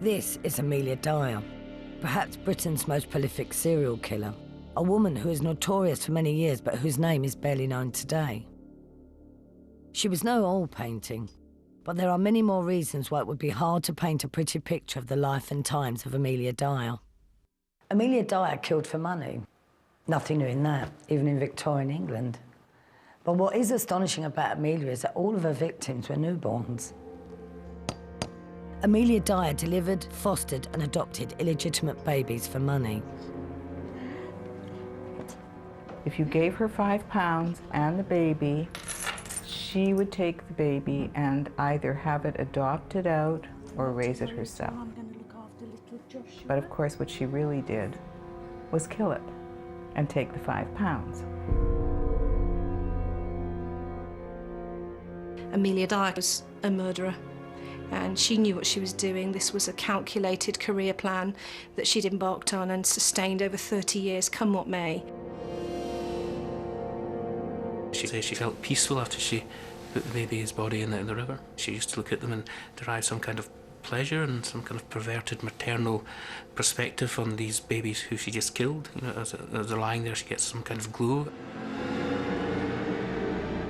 This is Amelia Dyer, perhaps Britain's most prolific serial killer, a woman who is notorious for many years but whose name is barely known today. She was no oil painting, but there are many more reasons why it would be hard to paint a pretty picture of the life and times of Amelia Dyer. Amelia Dyer killed for money. Nothing new in that, even in Victorian England. But what is astonishing about Amelia is that all of her victims were newborns. Amelia Dyer delivered, fostered and adopted illegitimate babies for money. If you gave her £5 and the baby, she would take the baby and either have it adopted out or raise it herself. But of course, what she really did was kill it and take the £5. Amelia Dyer was a murderer, and she knew what she was doing. This was a calculated career plan that she'd embarked on and sustained over 30 years, come what may. She says she felt peaceful after she put the baby's body in the river. She used to look at them and derive some kind of pleasure and some kind of perverted maternal perspective on these babies who she just killed. You know, as they're lying there, she gets some kind of glow.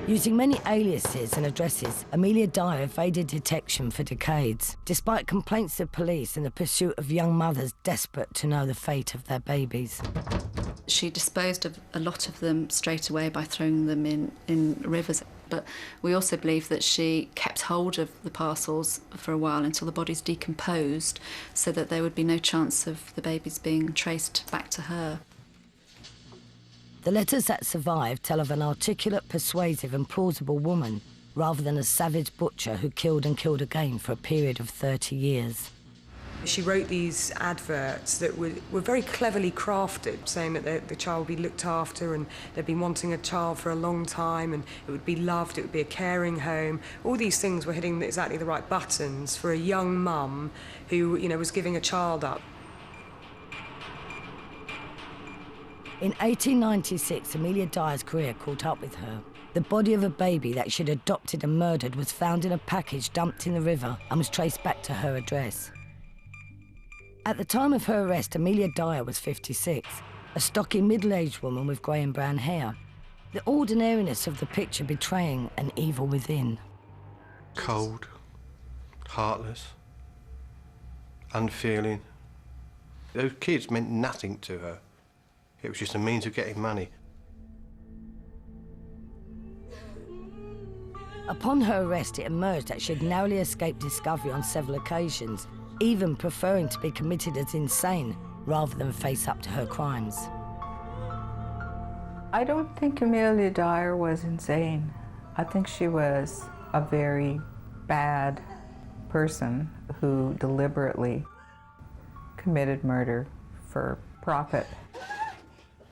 Using many aliases and addresses, Amelia Dyer evaded detection for decades, despite complaints to police in the pursuit of young mothers desperate to know the fate of their babies. She disposed of a lot of them straight away by throwing them in rivers. But we also believe that she kept hold of the parcels for a while until the bodies decomposed, so that there would be no chance of the babies being traced back to her. The letters that survive tell of an articulate, persuasive and plausible woman, rather than a savage butcher who killed and killed again for a period of 30 years. She wrote these adverts that were very cleverly crafted, saying that the child would be looked after and they'd been wanting a child for a long time and it would be loved, it would be a caring home. All these things were hitting exactly the right buttons for a young mum who, you know, was giving a child up. In 1896, Amelia Dyer's career caught up with her. The body of a baby that she'd adopted and murdered was found in a package dumped in the river and was traced back to her address. At the time of her arrest, Amelia Dyer was 56, a stocky middle-aged woman with grey and brown hair, the ordinariness of the picture betraying an evil within. Cold, heartless, unfeeling. Those kids meant nothing to her. It was just a means of getting money. Upon her arrest, it emerged that she had narrowly escaped discovery on several occasions, even preferring to be committed as insane rather than face up to her crimes. I don't think Amelia Dyer was insane. I think she was a very bad person who deliberately committed murder for profit.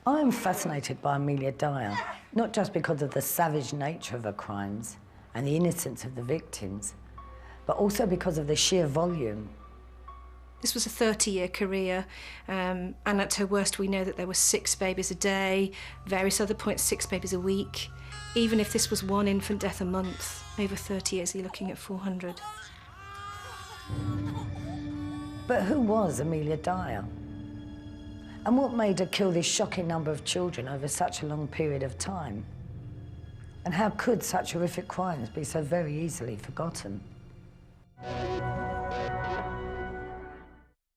I am fascinated by Amelia Dyer, not just because of the savage nature of her crimes and the innocence of the victims, but also because of the sheer volume. This was a 30-year career, and at her worst we know that there were 6 babies a day, various other points 6 babies a week. Even if this was 1 infant death a month, over 30 years you're looking at 400. But who was Amelia Dyer? And what made her kill this shocking number of children over such a long period of time? And how could such horrific crimes be so very easily forgotten?